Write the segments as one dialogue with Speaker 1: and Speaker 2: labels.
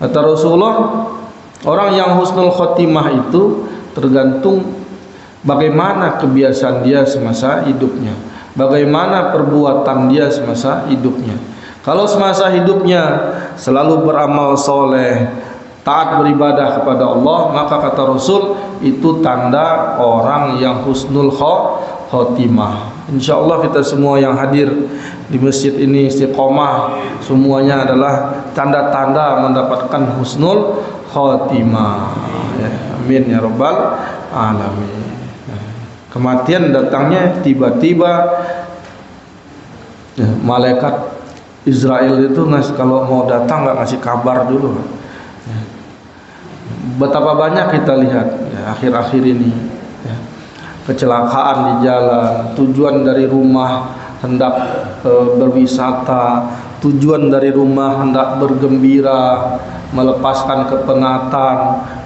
Speaker 1: Kata Rasulullah, orang yang husnul khotimah itu tergantung bagaimana kebiasaan dia semasa hidupnya, bagaimana perbuatan dia semasa hidupnya. Kalau semasa hidupnya selalu beramal soleh, taat beribadah kepada Allah, maka kata Rasul itu tanda orang yang husnul khotimah. Insya Allah kita semua yang hadir di masjid ini istiqomah, semuanya adalah tanda-tanda mendapatkan husnul khotimah. Ya, amin ya rabbal alamin. Kematian datangnya tiba-tiba. Ya, malaikat Israel itu kalau mau datang nggak ngasih kabar dulu. Ya. Betapa banyak kita lihat ya, akhir-akhir ini ya, kecelakaan di jalan, tujuan dari rumah hendak berwisata, tujuan dari rumah hendak bergembira, melepaskan kepenatan,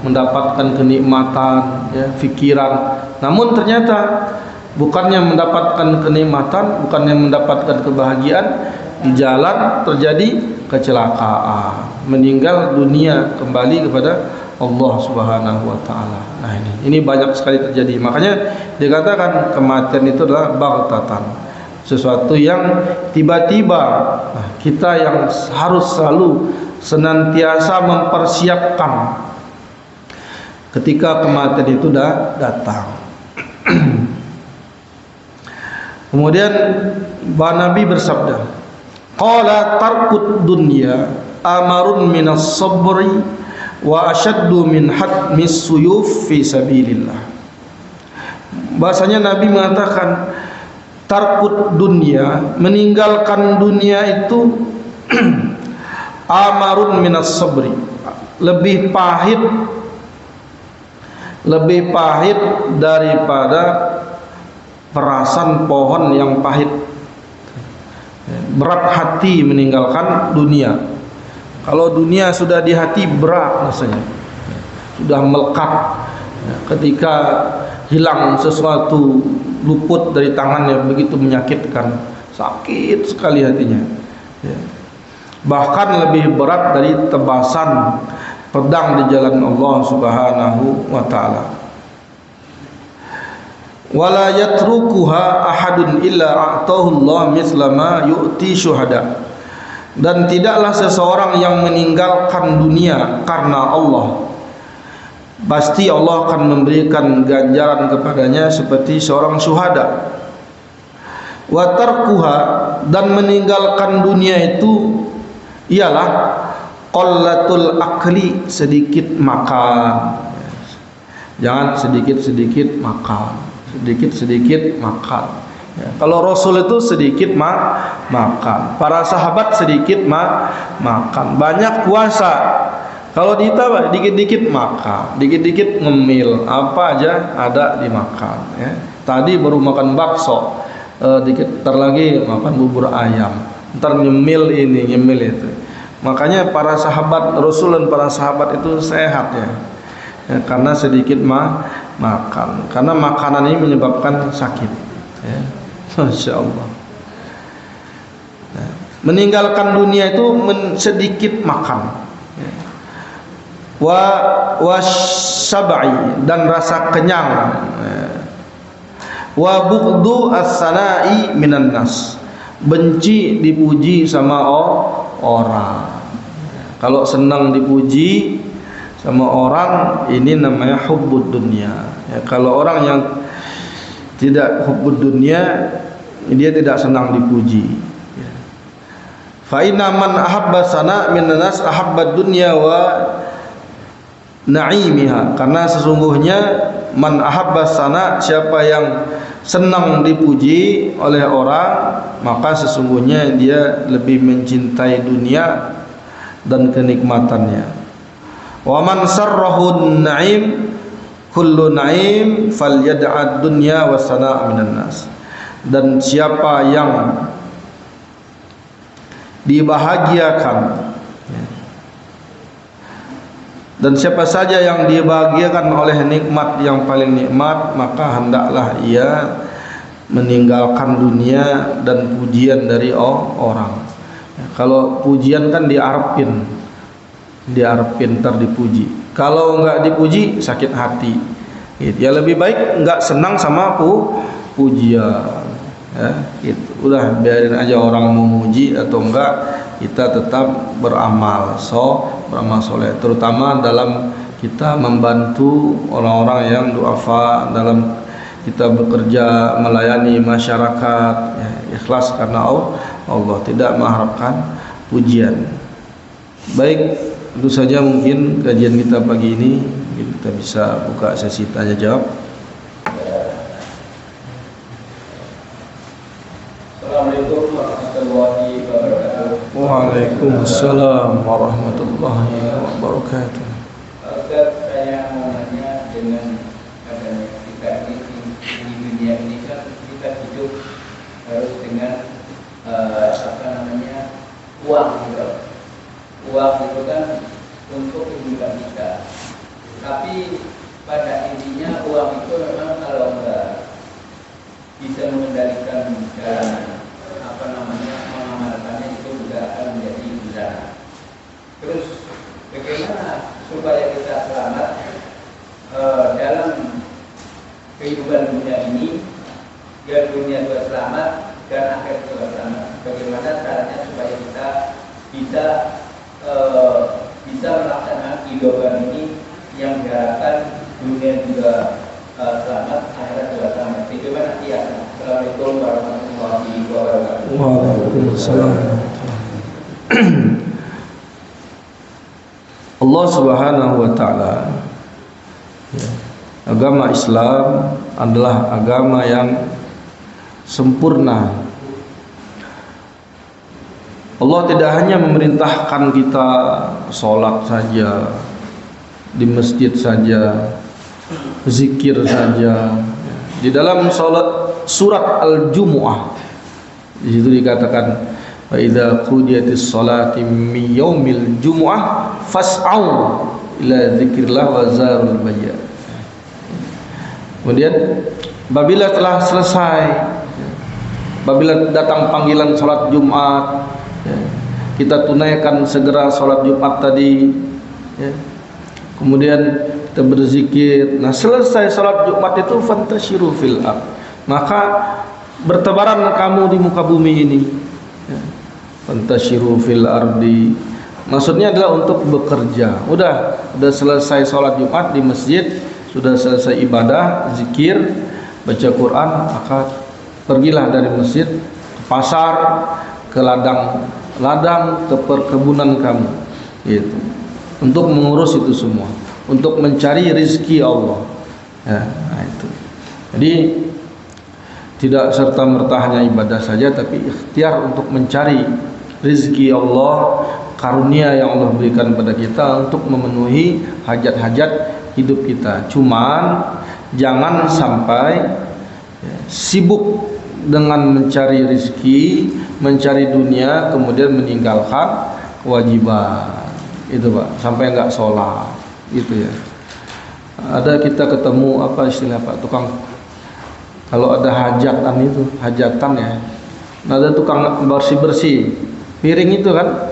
Speaker 1: mendapatkan kenikmatan, ya, pikiran. Namun ternyata bukannya mendapatkan kenikmatan, bukannya mendapatkan kebahagiaan, di jalan terjadi kecelakaan, meninggal dunia, kembali kepada Allah Subhanahu wa taala. Nah, ini banyak sekali terjadi. Makanya dikatakan kematian itu adalah baghtatan, sesuatu yang tiba-tiba. Nah, kita yang harus selalu senantiasa mempersiapkan ketika kematian itu datang. Kemudian Nabi bersabda, qala tarkut dunya amarun minas sabri wa asyaddu min hatmis suyuf fi sabilillah. Bahasanya Nabi mengatakan tarkut dunya, meninggalkan dunia itu amarun minas sabri, lebih pahit daripada perasan pohon yang pahit. Berat hati meninggalkan dunia. Kalau dunia sudah di hati berat rasanya, sudah melekat. Ketika hilang sesuatu, luput dari tangannya, begitu menyakitkan, sakit sekali hatinya. Bahkan lebih berat dari tebasan pedang di jalan Allah Subhanahu wa taala. Wala yatrukuha ahadun illa a'tahu Allah misla ma yu'ti syuhada. Dan tidaklah seseorang yang meninggalkan dunia karena Allah, pasti Allah akan memberikan ganjaran kepadanya seperti seorang syuhada. Wa tarkuha, dan meninggalkan dunia itu ialah qallatul akli, sedikit makan. Jangan sedikit-sedikit makan, sedikit-sedikit makan. Ya, kalau Rasul itu sedikit makan, para sahabat sedikit makan, banyak puasa. Kalau kita dikit-dikit makan, dikit-dikit ngemil, apa aja ada dimakan. Ya. Tadi baru makan bakso, dikit ntar lagi makan bubur ayam, ntar nyemil ini nyemil itu. Makanya para sahabat Rasul dan para sahabat itu sehat ya. Ya, karena sedikit makan, karena makanan ini menyebabkan sakit. Ya. Masya Allah. Ya. Meninggalkan dunia itu sedikit makan. Ya. Wa syab'i, dan rasa kenyang. Ya. Wa bughdu as-sana'i minan nas, benci dipuji sama orang. Ya. Kalau senang dipuji sama orang, ini namanya hubbud dunya. Ya, kalau orang yang tidak hubbud dunya, dia tidak senang dipuji. Ya. Fa inna man ahabba sana minan nas ahabba dunya wa na'imiha. Karena sesungguhnya man ahabba sana, siapa yang senang dipuji oleh orang, maka sesungguhnya dia lebih mencintai dunia dan kenikmatannya. Wa man sarrahu na'im kullu na'im falyad'ad dunya wa sana' minan nas. Dan siapa yang dibahagiakan, dan siapa saja yang dibahagiakan oleh nikmat yang paling nikmat, maka hendaklah ia meninggalkan dunia dan pujian dari orang. Kalau pujian kan diarepin, dia harap pintar dipuji. Kalau enggak dipuji sakit hati. Gitu. Ya lebih baik enggak senang sama pujian. Ya, gitu. Udah biarin aja orang mau muji atau enggak, kita tetap beramal soleh, terutama dalam kita membantu orang-orang yang duafa, dalam kita bekerja melayani masyarakat, ya, ikhlas karena Allah, tidak mengharapkan pujian. Baik, itu saja mungkin kajian kita pagi ini. Kita bisa buka sesi tanya jawab.
Speaker 2: Assalamualaikum warahmatullahi wabarakatuh.
Speaker 1: Waalaikumsalam warahmatullahi wabarakatuh.
Speaker 2: Ustaz, saya mau nanya, dengan adanya kita ini di dunia ini kan kita hidup harus dengan uang gitu. Uang itu kan untuk kehidupan kita. Tapi pada intinya uang itu memang kalau enggak bisa mengendalikan dalam mengamalkannya itu juga akan menjadi bencana. Terus bagaimana supaya kita selamat dalam kehidupan dunia ini, biar dunia juga selamat dan akhir juga selamat? Bagaimana caranya supaya kita bisa melaksanakan kehidupan ini yang diharapkan dunia juga selamat, akhirat juga selamat? Bagaimana kiasnya? Assalamualaikum warahmatullahi wabarakatuh.
Speaker 1: Waalaikumsalam. Allah Subhanahu wa taala, ya, agama Islam adalah agama yang sempurna. Allah tidak hanya memerintahkan kita sholat saja, di masjid saja, zikir saja. Di dalam surat Al-Jumu'ah di situ dikatakan, fa idza qudiyatis sholati min yaumil jumu'ah fas'au ila dzikrillah wa zarul bay'. Kemudian apabila telah selesai, apabila datang panggilan salat Jumat, ya, kita tunaikan segera salat Jumat tadi, ya. Kemudian kita berzikir. Nah, selesai salat Jumat itu fantasyiru fil ard, maka bertebaran kamu di muka bumi ini, ya. Fantasyiru fil ardi, maksudnya adalah untuk bekerja. Udah selesai salat Jumat di masjid, sudah selesai ibadah, zikir, baca Quran, maka pergilah dari masjid ke pasar, ke ladang, ke perkebunan kamu, gitu. Untuk mengurus itu semua, untuk mencari rezeki Allah, ya, nah itu. Jadi tidak serta-merta hanya ibadah saja, tapi ikhtiar untuk mencari rezeki Allah, karunia yang Allah berikan pada kita untuk memenuhi hajat-hajat hidup kita. Cuman jangan sampai, ya, sibuk dengan mencari rezeki, mencari dunia, kemudian meninggalkan kewajiban. Itu Pak, sampai enggak sholat, gitu ya. Ada kita ketemu apa istilah Pak, tukang, kalau ada hajatan itu, hajatan ya, ada tukang bersih-bersih piring itu kan,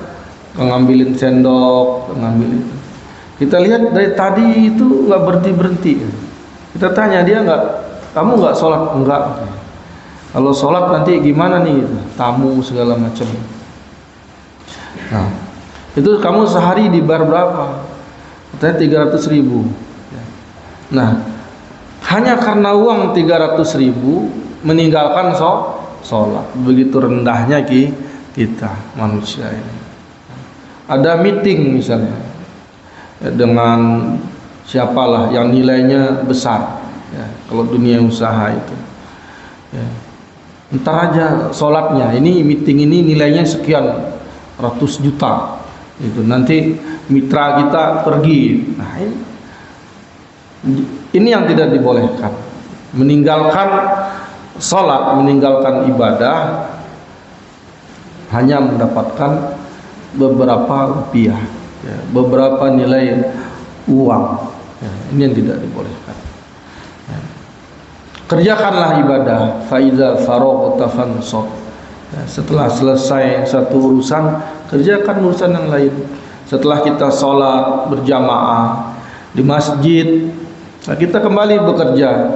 Speaker 1: ngambilin sendok, ngambilin. Kita lihat dari tadi itu nggak berhenti. Kita tanya dia, kamu nggak sholat? Enggak. Kalau sholat nanti gimana nih? Tamu segala macam. Nah, itu kamu sehari dibayar berapa? Katanya 300.000. Nah, hanya karena uang 300.000 meninggalkan sholat. Begitu rendahnya kita manusia ini. Ada meeting misalnya, ya, dengan siapalah yang nilainya besar, ya, kalau dunia usaha itu, ya. Entar aja sholatnya, ini meeting ini nilainya sekian ratus juta, itu nanti mitra kita pergi. Nah, ini yang tidak dibolehkan, meninggalkan sholat, meninggalkan ibadah hanya mendapatkan beberapa rupiah, ya, beberapa nilai uang, ya, ini yang tidak dibolehkan. Ya. Kerjakanlah ibadah, faiza faroghta fansab. Ya, setelah selesai satu urusan, kerjakan urusan yang lain. setelah kita sholat berjamaah di masjid, nah kita kembali bekerja.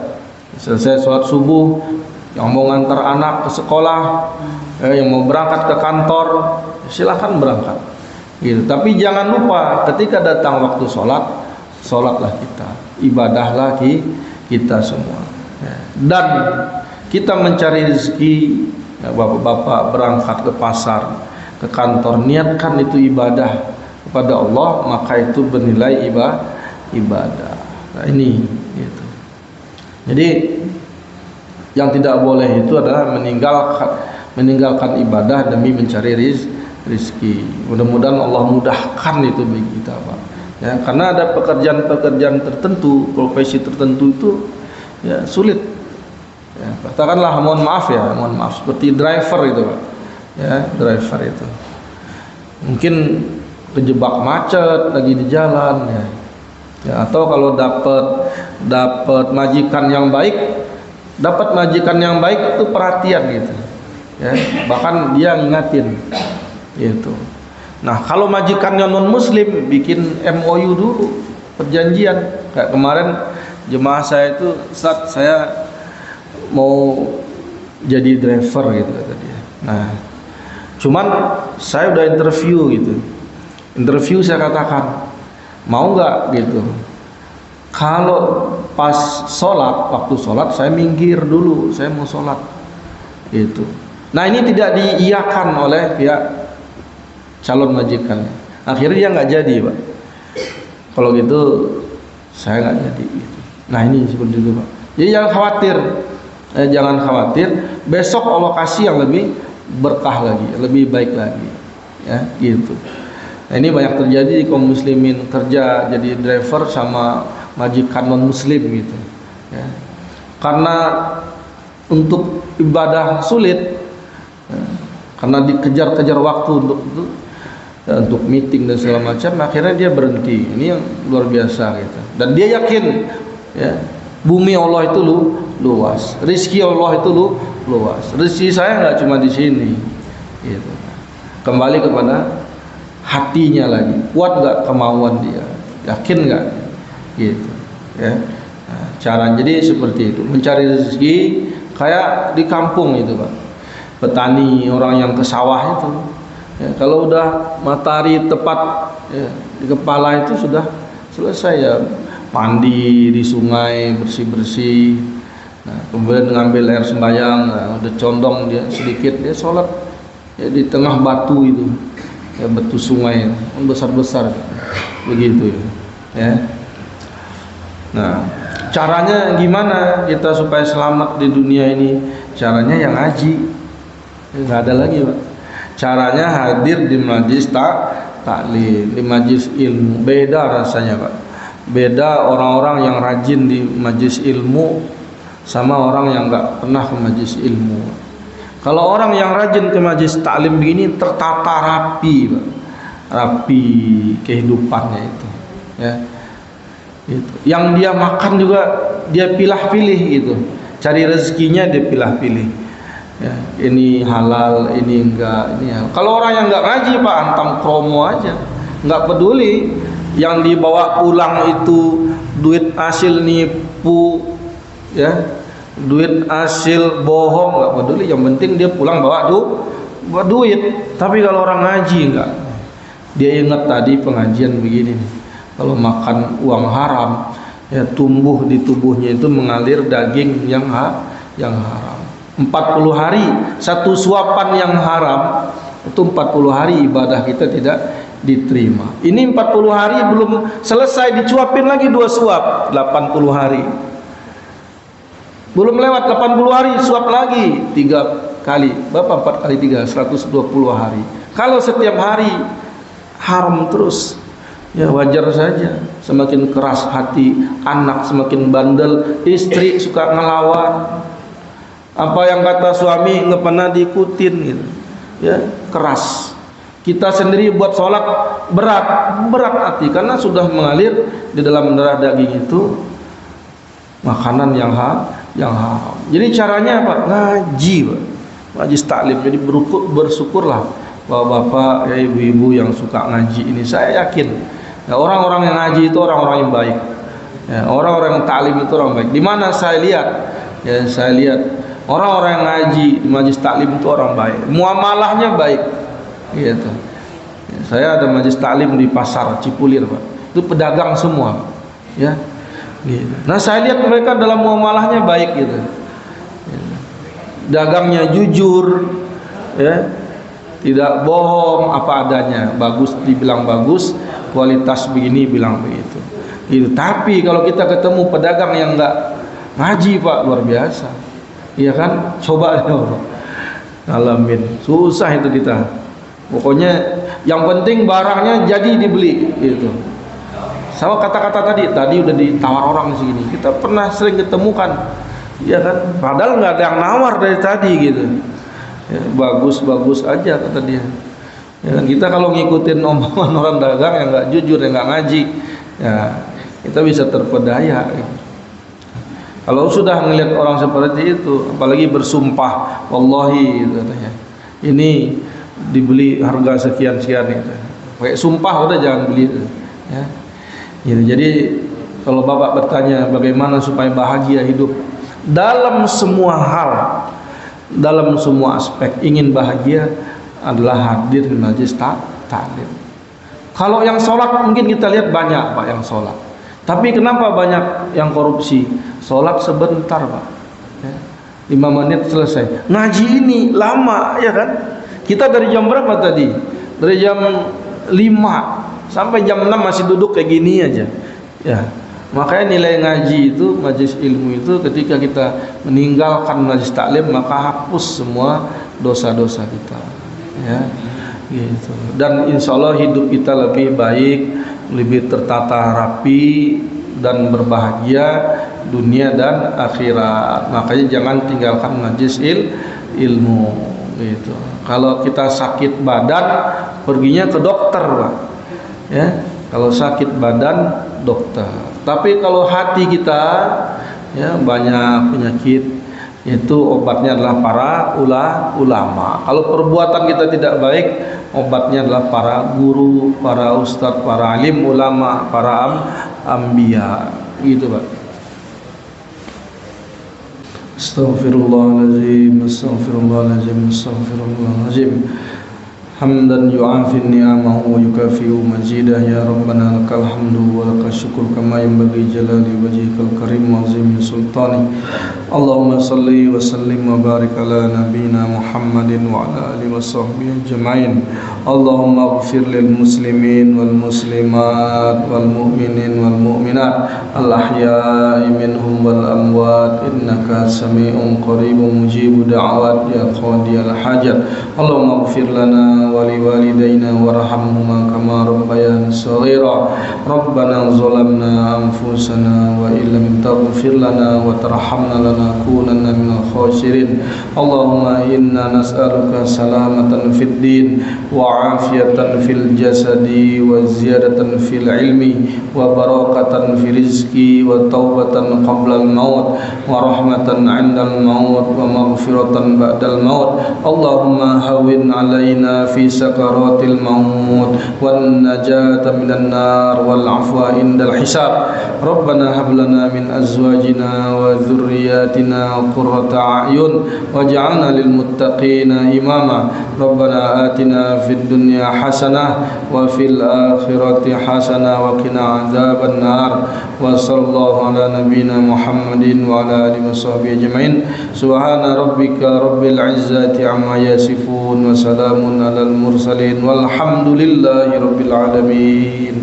Speaker 1: Selesai sholat subuh, yang mau ngantar anak ke sekolah, yang mau berangkat ke kantor, silakan berangkat. Gitu. Tapi jangan lupa ketika datang waktu sholat, sholatlah kita, ibadahlah kita semua. Dan kita mencari rezeki, bapak-bapak berangkat ke pasar, ke kantor, niatkan itu ibadah kepada Allah, maka itu bernilai ibadah. Nah ini gitu. Jadi yang tidak boleh itu adalah meninggalkan ibadah demi mencari rezeki. Mudah-mudahan Allah mudahkan itu bagi kita, Pak. Ya, karena ada pekerjaan-pekerjaan tertentu, profesi tertentu itu ya sulit. Ya, katakanlah mohon maaf seperti driver itu, Pak. Ya, driver itu. Mungkin kejebak macet lagi di jalan ya. Ya, atau kalau dapat majikan yang baik, itu perhatian gitu. Ya, bahkan dia ngingatin gitu. Nah, kalau majikannya non muslim, bikin MOU dulu, perjanjian. Kayak kemarin jemaah saya itu, Ustaz, saya mau jadi driver gitu kata dia. Nah, cuman saya udah interview gitu. Interview saya katakan, mau nggak gitu. Kalau pas waktu sholat saya minggir dulu, saya mau sholat gitu. Nah ini tidak diiyakan oleh pihak calon majikan. Akhirnya dia nggak jadi, Pak. Kalau gitu saya nggak jadi gitu. Nah ini seperti itu, Pak. Jadi jangan khawatir, besok Allah kasih yang lebih berkah lagi, lebih baik lagi, ya gitu. Nah, ini banyak terjadi di kaum muslimin, kerja jadi driver sama majikan non muslim gitu ya. Karena untuk ibadah sulit ya, karena dikejar-kejar waktu untuk meeting dan segala macam, akhirnya dia berhenti. Ini yang luar biasa gitu. Dan dia yakin ya, bumi Allah itu luas, rezeki Allah itu luas. Rezeki saya nggak cuma di sini gitu. Kembali kepada hatinya lagi, kuat nggak kemauan dia, yakin nggak gitu ya. Nah, cara jadi seperti itu, mencari rezeki kayak di kampung itu, Pak. Petani, orang yang ke sawah itu ya, kalau udah matahari tepat ya, di kepala itu sudah selesai ya, mandi di sungai, bersih-bersih. Nah, kemudian ngambil air sembahyang, nah, udah condong dia sedikit, dia sholat ya, di tengah batu itu ya, batu sungai besar-besar begitu ya. Nah, caranya gimana kita supaya selamat di dunia ini? Caranya yang ngaji, nggak ada lagi, Pak. Caranya hadir di majlis taklim, di majlis ilmu. Beda rasanya, Pak. Beda orang-orang yang rajin di majlis ilmu sama orang yang nggak pernah ke majlis ilmu. Kalau orang yang rajin ke majlis taklim begini tertata rapi, Pak. Rapi kehidupannya itu ya. Itu. Yang dia makan juga dia pilah-pilih gitu. Cari rezekinya dia pilah-pilih. Ya, ini halal, ini enggak, ini halal. Kalau orang yang enggak ngaji, Pak, antam kromo aja. Enggak peduli yang dibawa pulang itu duit hasil nipu ya. Duit hasil bohong, enggak peduli, yang penting dia pulang bawa duit. Tapi kalau orang ngaji enggak. Dia ingat tadi pengajian begini nih. Kalau makan uang haram ya, tumbuh di tubuhnya itu mengalir daging yang haram. 40 hari satu suapan yang haram itu 40 hari ibadah kita tidak diterima. Ini 40 hari belum selesai dicuapin lagi 2 suap, 80 hari. Belum lewat 80 hari suap lagi 3 kali. Bapak 4 kali 3 120 hari. Kalau setiap hari haram terus, ya wajar saja. Semakin keras hati anak, semakin bandel istri, suka ngelawan. Apa yang kata suami nggak pernah diikutin gitu. Ya, keras. Kita sendiri buat sholat berat hati karena sudah mengalir di dalam darah daging itu makanan yang haram. Jadi caranya apa? Ngaji, Pak. Majlis taklim. Jadi bersyukurlah bapak-bapak, ya ibu-ibu yang suka ngaji ini, saya yakin ya, orang-orang yang ngaji itu orang-orang yang baik. Ya, orang-orang yang taklim itu orang baik. Di mana saya lihat, ya saya lihat orang-orang yang ngaji di majelis taklim itu orang baik. Muamalahnya baik, gitu. Ya, saya ada majelis taklim di pasar Cipulir, Pak. Itu pedagang semua, ya. Gitu. Nah saya lihat mereka dalam muamalahnya baik, gitu. Dagangnya jujur, ya, tidak bohong, apa adanya, bagus dibilang bagus, kualitas begini bilang begitu. Gitu. Tapi kalau kita ketemu pedagang yang enggak ngaji, Pak, luar biasa, iya kan? Coba ya Allah, alamin, susah itu kita. Pokoknya yang penting barangnya jadi dibeli, gitu. Sama kata-kata tadi udah ditawar orang di sini. Kita pernah sering ketemukan, ya kan? Padahal nggak ada yang nawar dari tadi, gitu. Ya, bagus aja kata dia. Ya kan? Kita kalau ngikutin omongan orang dagang yang nggak jujur, yang nggak ngaji, ya kita bisa terpedaya. Kalau sudah melihat orang seperti itu, apalagi bersumpah, wallahi, gitu, katanya, ini dibeli harga sekian-sekian, gitu. Pakai sumpah udah jangan beli, gitu. Ya. Gitu. Jadi kalau Bapak bertanya bagaimana supaya bahagia hidup, dalam semua hal, dalam semua aspek, ingin bahagia adalah hadir di majelis taklim. Kalau yang sholat mungkin kita lihat banyak, Pak, yang sholat. Tapi kenapa banyak yang korupsi? Sholat sebentar, Pak, ya, 5 menit selesai. Ngaji ini lama, ya kan? Kita dari jam berapa tadi? Dari jam 5 sampai jam 6 masih duduk kayak gini aja, ya. Makanya nilai ngaji itu, majelis ilmu itu, ketika kita meninggalkan majelis taklim, maka hapus semua dosa-dosa kita, ya, gitu. Dan insya Allah hidup kita lebih baik, lebih tertata rapi dan berbahagia dunia dan akhirat. Makanya jangan tinggalkan majelis ilmu, gitu. Kalau kita sakit badan, perginya ke dokter, Pak, ya. Kalau sakit badan, dokter. Tapi kalau hati kita, ya, banyak penyakit, itu obatnya adalah para ulama. Kalau perbuatan kita tidak baik, obatnya adalah para guru, para ustadz, para alim ulama, para anbiya, gitu, Pak. Astaghfirullahaladzim, astaghfirullahaladzim, astaghfirullahaladzim. Hamdan yu'afi ni'amahu wa yukafi'u mazidah. Ya Rabbana lakal hamdu wa lakal syukur kama yanbaghi jalali wajhikal karim wa azimi sultani. Allahumma salli wa sallim wa barik ala nabiyyina Muhammadin wa ala alihi wa sahbihi ajma'in. Allahumma ighfir lil muslimin wal muslimat wal mu'minin wal mu'minat al ahya'i minhum wal amwat innaka sami'un qaribun mujibu da'awat ya qadiyal hajat. Allahumma ighfir lana ولوالدينا وارحمهما كما ربيانا صغيرا ربنا ظلمنا أنفسنا وإن لم تغفر لنا وترحمنا لنكونن من الخاسرين اللهم إنا نسألك سلامة في الدين وعافية في الجسد وزيادة في العلم وبركة في الرزق وتوبة قبل الموت ورحمة عند الموت ومغفرة بعد الموت اللهم هون علينا في سكرات الموت والنجاة من النار والعفو عند الحساب ربنا هب لنا من أزواجنا وذرياتنا قرة أعين واجعلنا للمتقين إماما ربنا آتنا في الدنيا حسنة وفي الآخرة حسنة وقنا عذاب النار وصلى الله على نبينا محمد وعلى آله وصحبه أجمعين سبحان ربك رب العزة عما يصفون وسلام على المرسلين والحمد لله رب العالمين.